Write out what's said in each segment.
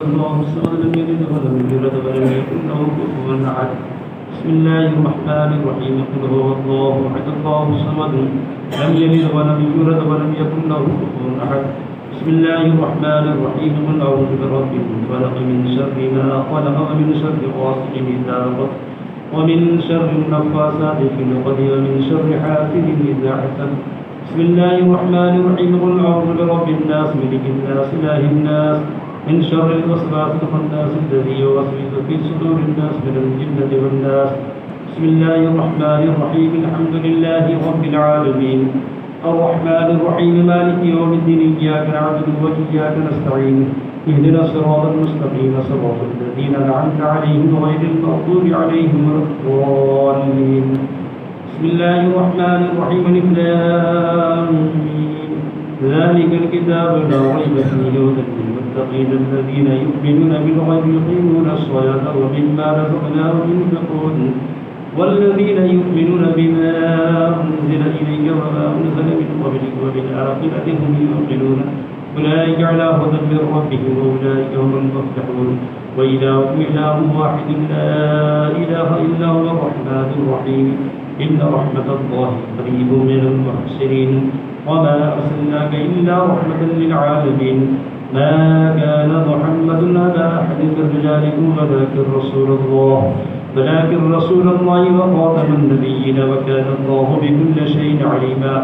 الله الصمد لم يلد ولم يولد ولم يكن له كفوا احد. بسم الله الرحمن الرحيم. قل هو الله احد الله الصمد لم يلد ولم يولد ولم يكن له كفوا احد. بسم الله الرحمن الرحيم. قل اعوذ برب الفلق من شر ما خلق ومن شر غاسق اذا وقب ومن شر النفاثات في العقد ومن شر حاسد اذا حسد. بسم الله الرحمن الرحيم. قل اعوذ برب الناس ملك الناس اله الناس من شر الوسواس الخناس الذي يوسوس في صدور الناس من الجنة والناس. بسم الله الرحمن الرحيم. الحمد لله رب العالمين الرحمن الرحيم مالك يوم الدين إياك نعبد وإياك نستعين اهدنا الصراط المستقيم صراط الذين أنعمت عليهم غير المغضوب عليهم ولا الضالين. بسم الله الرحمن الرحيم. الف لام ميم ذلك الكتاب لا ريب فيه هدى للمتقين الذين يؤمنون بالغيب يقيمون الصلاة ومما رزقناهم ينفقون والذين يؤمنون بما أنزل إليك وما أنزل من قبلك وبالآخرة هم يوقنون أولئك على هدى من ربهم وأولئك هم المفلحون. وإلهكم إله واحد لا إله إلا هو الرحمن الرحيم. إن رحمة الله قريب من المحسنين. وما أرسلناك إلا رحمة للعالمين. ما كان محمد أبا أحد من رجالكم ولكن رسول الله وخاتم النبيين وكان الله بكل شيء عليما.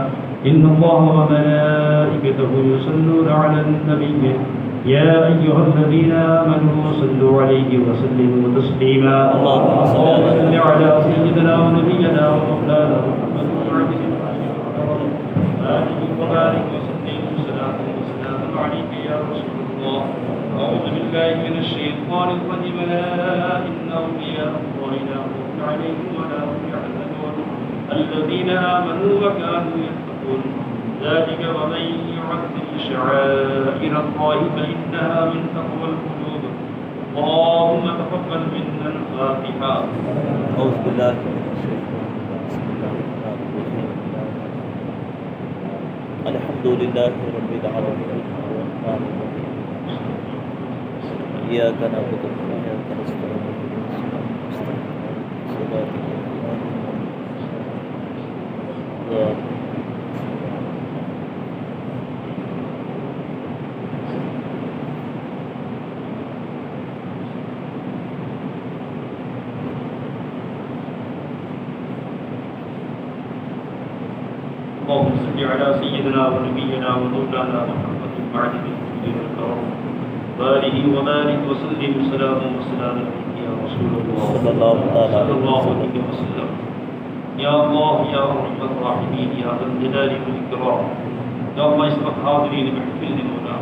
إن الله وملائكته يصلون على النبي يا أيها الذين آمنوا صلوا عليه وسلموا تسليما. اللهم صل على سيدنا ونبينا ومولانا محمد وعلى آله وبارك وسلم صلاة وسلام عليك يا رسول الله. أعوذ بالله من الشيطان الرجيم. لا إن أولياء الله لا خوف عليهم ولا هم يحزنون الذين آمنوا وكانوا يتقون ذلك ومن يعظم شعائر الله فإنها من تقوى القلوب. اللهم تقبل منا الفاتحة. أعوذ بالله الحمد لله رب العالمين الرحمن الرحيم إياك نعبد وإياك نستعين صراط اللهم صل على سيدنا ونبينا ومولانا محمد وعلى آله وآله وبارك وسلم سلاما وسلاما عليك يا رسول الله صلى الله عليه وسلم. یا اللہ یا ارحم الراحمین یا ذا الجلال والاکرام. یا اللہ اس وقت حاضرین محفل نے مولا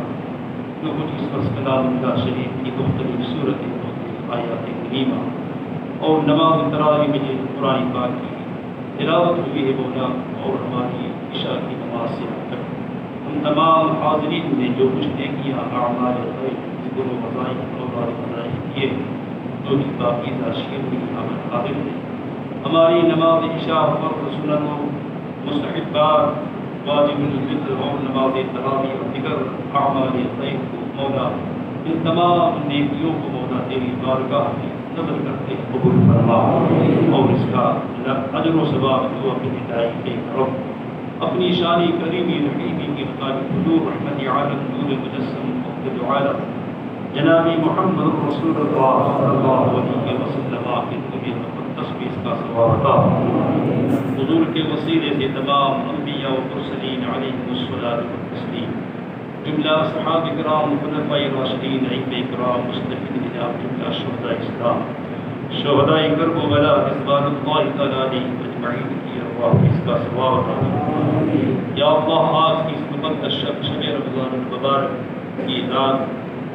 جو کچھ اس وقت کلام اللہ شریف کی مختلف صورتیں مختلف آیات کریمہ اور نماز تراویح میں جو قرآن پاک کی تلاوت ہوئی ہے مولا اور ہماری عشاء کی نماز سے تک ان تمام حاضرین نے جو کچھ نیکیاں اعمال خیر ذکر و مزاحم اور مزاحم کیے جو بھی باقی داشیے ہوئی عمل قابل ہے. ہماری نماز عشاء فرض سنن و مستحبات واجب الفطر اور نماز تراویح اور دیگر اعمال خیر کو مولا ان تمام نیکیوں کو مولا تیری بارگاہ میں نظر کرتے قبول فرما اور اس کا اجر و ثواب تو اپنی ہدایت کے کرم اپنی شانی کریمی رحیمی کے مطابق حضور رحمت عالم نور مجسم مقتد عالم جناب محمد رسول اللہ صلی اللہ علیہ وسلم کے نبی مقدس میں اس کا ثواب عطا. حضور کے وسیلے سے تمام انبیاء و مرسلین علیہ الصلاۃ والتسلیم جملہ صحابہ کرام خلفائے راشدین ائمہ کرام مصطفین جناب جملہ شہداء اسلام شہداء کرب و بلا رضوان اللہ تعالی علیہم اجمعین کی ارواح اس کا ثواب عطا. یا اللہ آج کی اس مقدس شب رمضان المبارک کی رات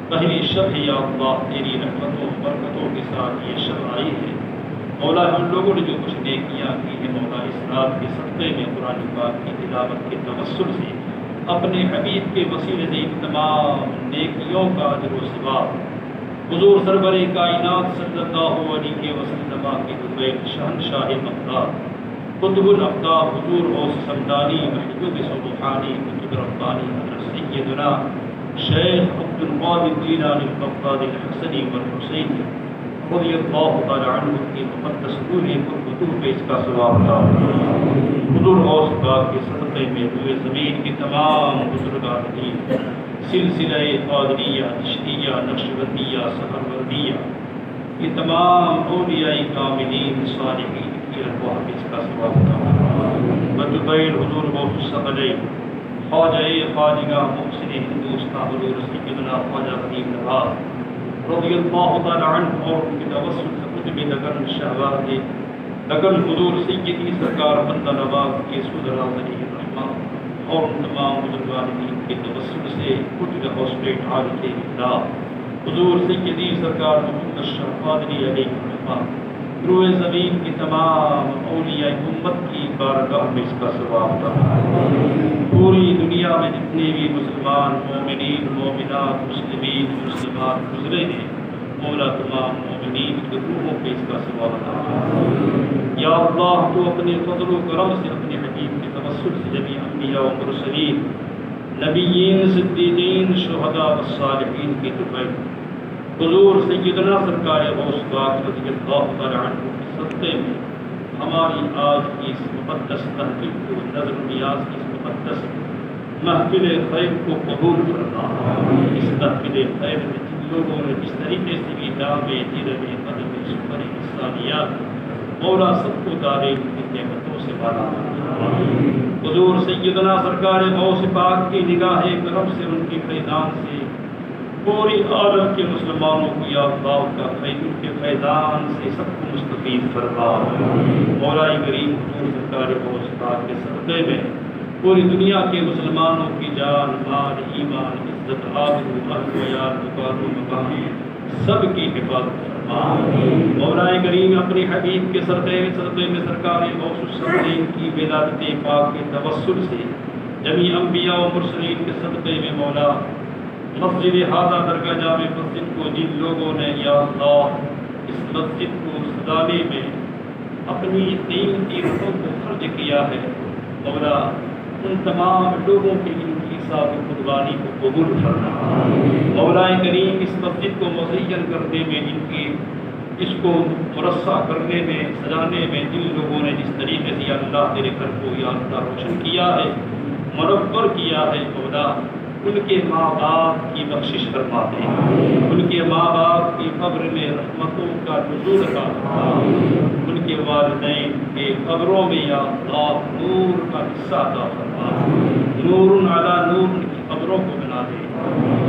پہلی شب ہے. یا اللہ تیری رحمتوں برکتوں کے ساتھ یہ شب آئی ہے مولا. ہم لوگوں نے جو کچھ نیکیاں کی ہیں مولا اس رات کے صدقے میں قرآن پاک کی تلاوت کے توسل سے اپنے حبیب کے وسیلے سے ان تمام نیکیوں کا اجر و ثواب حضور سرور کائنات صلی اللہ علیہ وسلم کے حضور شہنشاہ مقدار قطب الافطار حضور غوث سمدانی محجوب سبحانی قطب ربانی حضرت سیدنا شیخ عبد القادر الجیلانی البغدادی الحسنی والحسینی رضی اللہ تعالی عنہ کی مقدس روح پر پہ اس کا ثواب تھا۔ حضور غوث پاک کے صدقے میں روئے زمین کے تمام بزرگان دین سلسلہ قادریہ، چشتیہ، نقشبندیہ، سہروردیہ، یہ تمام اولیاء کاملین صالحین کی ارواح پہ اس کا ثواب تھا۔ مجبیر حضور غوث الثقلین خواجہ خواجگاہ محسن ہندوستان حضور سیدنا خواجہ غریب نواز رضی اللہ تعالی عنہ اور ان کے توسل سے قطب لگن شہباز لگن حضور سیدی سرکار بندہ نواز کے سودرا علیہ الرحمہ اور تمام بزرگان دین کے توسل سے قطب ہاسپیٹ عارف اللہ حضور سیدی سرکار محمد شاہ قادری علیہ الرحمہ روئے زمین کی تمام اولیاء امت کی بارگاہ میں اس کا ثواب تھا۔ پوری دنیا میں جتنے بھی مسلمان مومنین مومنات مسلمین مسلمات گزرے ہیں مولا تمام مومنین کے روحوں پہ اس کا ثواب تھا۔ یا اللہ تو اپنے فضل و کرم سے اپنے حبیب کے توسل سے جميع انبیاء و مرسلین نبیین صدیقین شہداء و صالحین کی طرف حضور سیدنا سرکار غوث پاک رضی اللہ تعالی عنہ کے صدقے میں ہماری آج کی اس مقدس محفل کو نظر نیاز کی اس مقدس محفل خیر کو قبول فرما۔ اس محفل خیر میں جن لوگوں نے جس طریقے سے بھی دعوے دیرے قدم سفر انسانیات مولا سب کو دارین کی نعمتوں سے بالا حضور سیدنا سرکار غوث پاک کی نگاہ کرم سے ان کی فیضان سے پوری عالم کے مسلمانوں کو یا اللہ کا ان کے فیضان سے سب کو مستفید فرما۔ مولا کریم حضور سرکار غوث پاک کے صدقے میں پوری دنیا کے مسلمانوں کی جان مال ایمان عزت آبرو اہل و یار مقام و مقام سب کی حفاظت فرما۔ مولا کریم اپنے حبیب کے صدقے میں سرکار غوث الثقلین کی ولادت پاک کے توسل سے جمیع انبیاء و مرسلین کے صدقے میں مولا مسجد ہادہ درگاہ جامع مسجد کو جن لوگوں نے یا اللہ اس مسجد کو سجانے میں اپنی قیمتی رقم کو خرچ کیا ہے مولا ان تمام لوگوں کی ان کی صاحب قربانی کو قبول فرما۔ مولا کریم اس مسجد کو مزین کرنے میں ان کی اس کو مرصع کرنے میں سجانے میں جن لوگوں نے جس طریقے سے اللہ تیرے گھر کو یا اللہ روشن کیا ہے منور کیا ہے مولا ان کے ماں باپ کی بخشش فرما دے، ان کے ماں باپ کی قبر میں رحمتوں کا نزول عطا فرما، ان کے والدین کے قبروں میں یا اللہ نور کا حصہ عطا فرما، نور علی نور ان کی قبروں کو بنا دے۔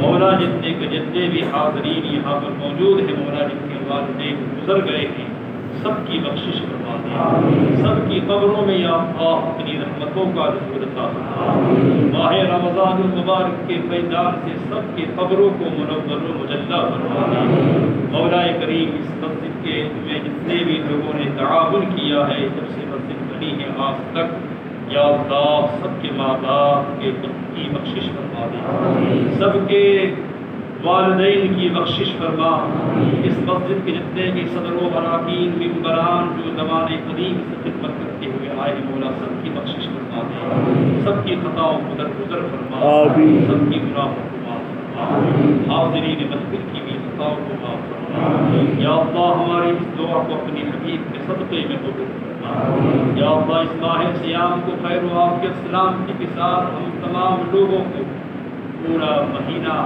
مولا جتنے بھی حاضرین یہاں پر موجود ہیں مولا جن کے والدین گزر گئے ہیں سب کی بخشش فرما دے، سب کی قبروں میں یا اللہ اپنی رحمتوں کا نزول عطا فرما۔ ماہ رمضان المبارک کے فیضان سے سب کی قبروں کو منور و مجلہ فرما دے۔ مولا کریم اس مسجد کے میں جتنے بھی لوگوں نے تعاون کیا ہے جب سے مسجد بنی ہے آج تک یا اللہ سب کے ماں باپ کے کی بخشش فرما دے، سب کے والدین کی بخشش فرما۔ اس مسجد کے جتنے بھی صدر و اراکین ممبران جو زمانے قدیم سے خدمت کرتے ہوئے آئے مولا سب کی بخشش فرما دے، سب کی خطاؤں کو درگزر فرما، سب کی گناہوں کو معاف فرما، حاضرین محفل کی بھی خطاؤں کو معاف فرما۔ یا اللہ ہماری اس دعا کو اپنی حبیب کے صدقے میں قبول فرما۔ یا اللہ اس ماہ سیام کو خیر و عافیت سلامتی کے ساتھ ہم تمام لوگوں کو پورا مہینہ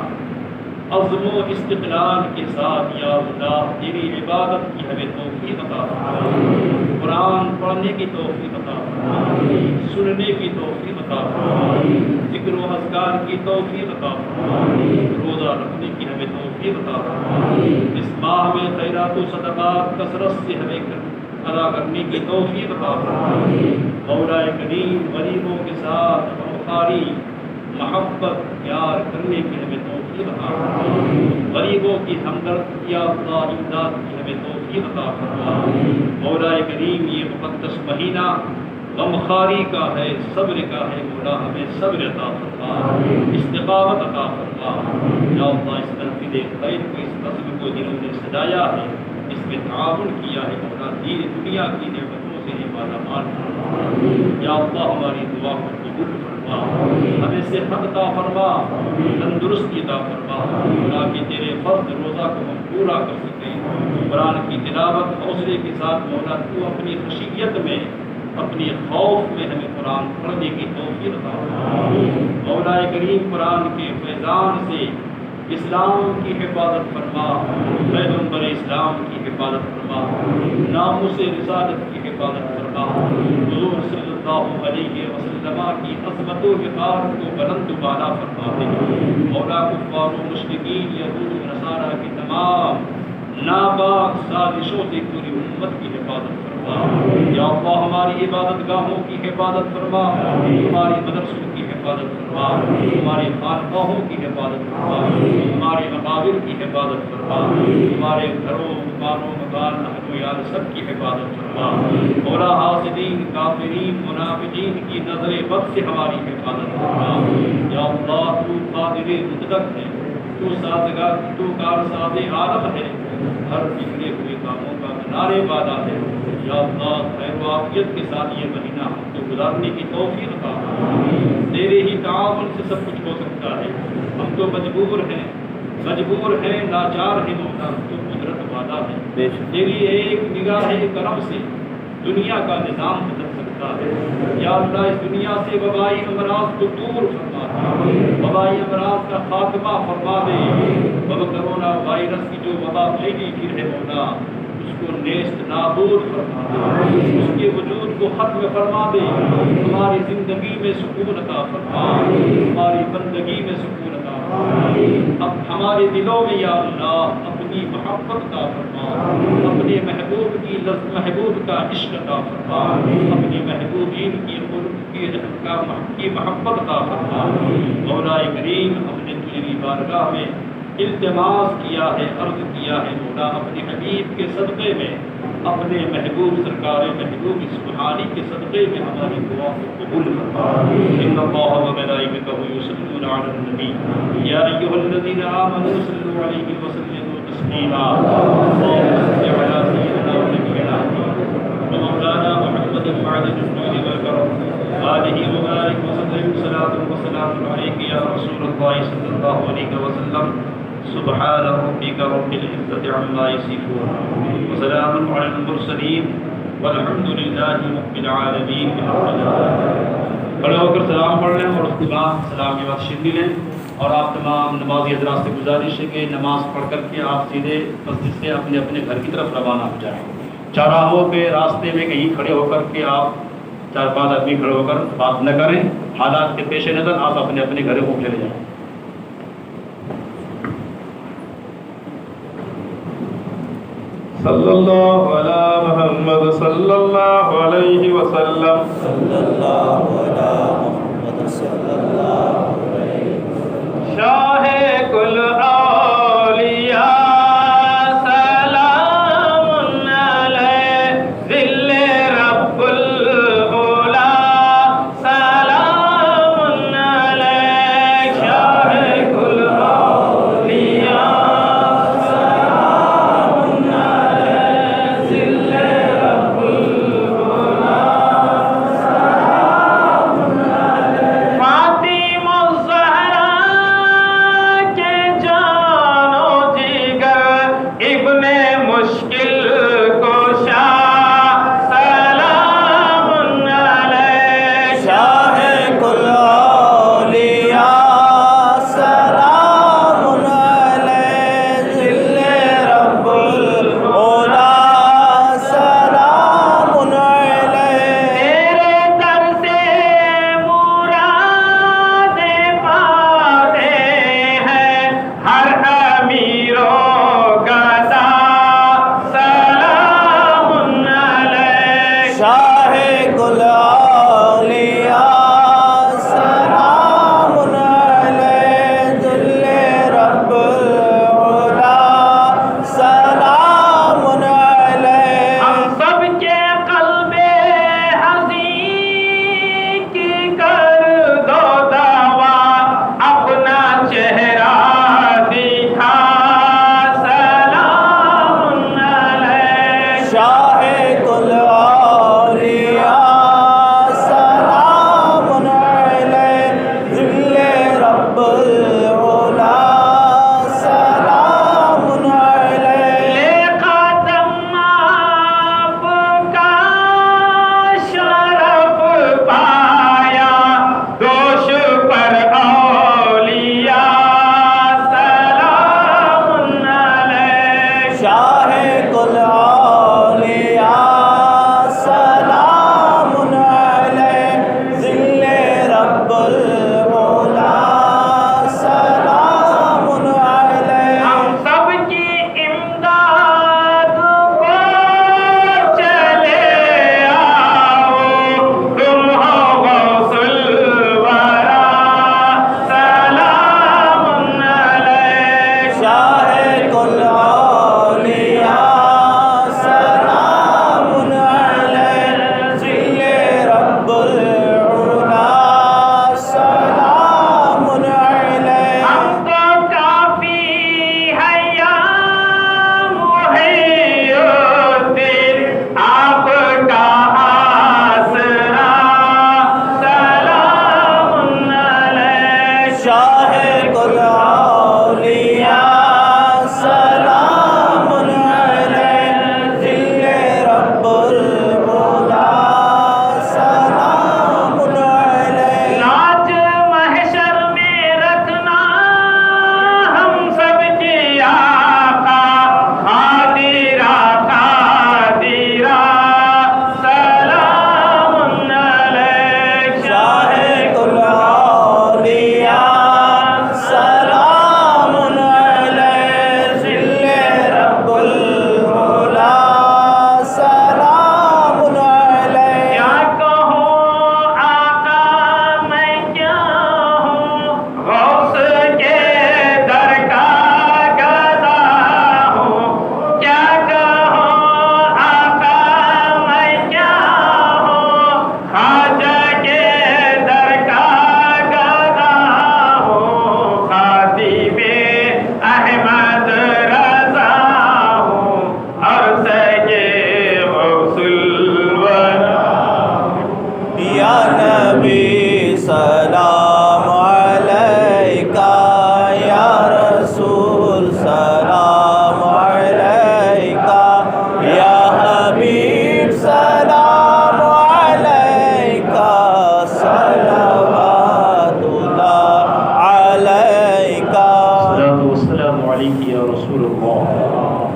عزم و استقلال کے ساتھ یا اللہ تیری عبادت کی ہمیں توفیق عطا فرما، قرآن پڑھنے کی توفیق عطا فرما، سننے کی توفیق عطا فرما، ذکر و اذکار کی توفیق عطا فرما، روزہ رکھنے کی ہمیں توفیق عطا فرما، اس ماہ میں خیرات و صدقات کثرت سے ہمیں ادا کرنے کی توفیق عطا فرما۔ مولا کریم غریبوں کے ساتھ غمخواری محبت پیار کرنے کی ہمیں توفیق عطا فرما، غریبوں کی ہمدرد یا اللہ امداد کی ہمیں توفیق عطا فرما۔ مولا کریم یہ مقدس مہینہ غمخواری کا ہے صبر کا ہے مولا ہمیں صبر عطا فرما، استقامت عطا فرما۔ یا اللہ اس محفل خیر کو اس نظم کو جنہوں نے سجایا ہے اس میں تعاون کیا ہے مولا دین دنیا کی نعمتوں سے مالا مال فرما۔ یا اللہ ہماری دعا کو قبول فرما۔ فرما، ہمیں صحت عطا فرما، تندرستی عطا فرما، تاکہ تیرے فرض روزہ کو ہم پورا کر سکیں۔ قرآن کی تلاوت حوصلے کے ساتھ مولا تو اپنی خشیت میں، اپنی خوف میں ہمیں قرآن پڑھنے کی توفیق عطا فرما۔ مولا کریم قرآن کے فیضان سے اسلام کی حفاظت فرما، پیغمبر اسلام کی حفاظت فرما، ناموس رسالت کی حفاظت فرما، حضور صلی اللہ علیہ وسلم کی عظمت و وقار کو بلند و بالا فرما دے۔ مولا کفار و مشرکین یہود و نصارہ کی تمام ناپاک سازشوں سے پوری امت کی حفاظت فرما۔ یا اللہ ہماری عبادت گاہوں کی حفاظت فرما، ہماری مدرسوں کی حفاظت فرما، ہماری خانقاہوں کی حفاظت فرما، ہمارے مقابر کی حفاظت فرما، ہمارے گھروں مکانوں مکان اہل و یار سب کی حفاظت فرما۔ مولا حاسدین کافرین منافقین کی نظر بد سے ہماری حفاظت فرما۔ یا اللہ تو قادر مطلق ہے، تو سازگار، تو کارساز عالم ہے، ہر بگڑے ہوئے کاموں کا کنارے والا ہے۔ یا اللہ خیر و عافیت کے ساتھ یہ مہینہ ہم کو گزارنے کی توفیق عطا فرما۔ تیرے ہی تعاون سے سب کچھ ہو سکتا ہے، ہم تو مجبور ہیں لاچار ہیں، مولا تو قدرت والا ہے۔ تیری ایک نگاہ کرم سے دنیا کا نظام بدل سکتا ہے۔ یا اللہ اس دنیا سے وبائی امراض کو دور فرما دے، وبائی امراض کا خاتمہ فرما دے۔ کرونا وائرس کی جو وبا پھیلی پھر ہے مولا، اس کو نیست نابود فرما دے، اس کے وجود کو ختم فرما دے۔ ہماری زندگی میں سکون عطا فرما، ہماری بندگی میں سکون عطا فرما۔ اب ہمارے دلوں میں یا اللہ اپنی محبت عطا فرما، اپنے محبوب کا عشق عطا فرما، اپنی محبوبین کی محبت عطا فرما۔ مولا کریم ہم نے تیری بارگاہ میں التماس کیا ہے، عرض کیا ہے مولا اپنے حبیب کے صدقے میں، اپنے محبوب سرکار محبوب سبحانی کے صدقے میں ہماری دعا کو قبول فرما۔ ان اللہ و ملائکتہ یصلون علی النبی یا ایھا الذین آمنوا صلوا علیہ وسلموا تسلیما۔ اللهم صل علی سیدنا و نبینا و مولانا محمد وعلى الجود والکرم آلہ وبارک وسلم۔ صلاۃ و سلام علیک یا رسول اللہ صلی اللہ علیہ وسلم۔ سبحان ربک رب العزۃ عما یصفون وسلام علی المرسلین والحمد للہ رب العالمین۔ کھڑے ہو کر سلام پڑھ لیں اور اس کے بعد سلام کے بعد شیرنی لیں، اور آپ تمام نمازی حضرات سے گزارش ہے کہ نماز پڑھ کر کے آپ سیدھے مسجد سے اپنے اپنے گھر کی طرف روانہ ہو جائیں۔ چوراہوں پہ راستے میں کہیں کھڑے ہو کر کے آپ 4-5 آدمی کھڑے ہو کر بات نہ کریں، حالات کے پیش نظر آپ اپنے اپنے گھروں کو چلے جائیں۔ صلی اللہ علی محمد صلی اللہ علیہ وسلم۔ صلی اللہ علی محمد صلی اللہ علیہ وسلم۔ شاہ کل اولیاء سلام علیہ، ذل رب العلا سلام علیہ، شاہ کل اولیاء فاطمہ الزہرا کے جان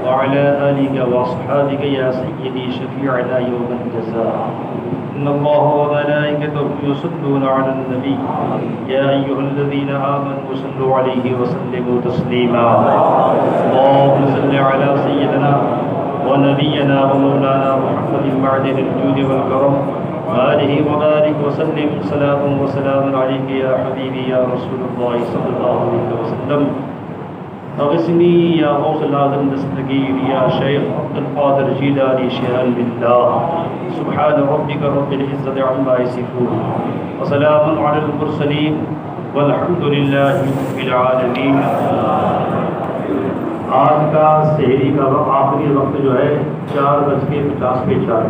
وعلى آلك وأصحابك يا سيدي شفيعنا يوم الجزاء. إن الله وملائكته يصلون على النبي يا أيها الذين آمنوا صلوا عليه وسلموا تسليما. اللهم صل على سيدنا ونبينا ومولانا محمد معدن الجود والكرم وآله وبارك وسلم صلاة وسلام عليك يا حبيبي يا رسول الله صلى الله عليه وسلم. اغثني يا غوث العظم دستگیر يا شيخ عبد القادر جيلاني شيئا لله. سبحان ربك رب العزة عما يصفون وسلام على المرسلين والحمد لله رب العالمين. آج کا سحری کا آخری وقت جو ہے 4:50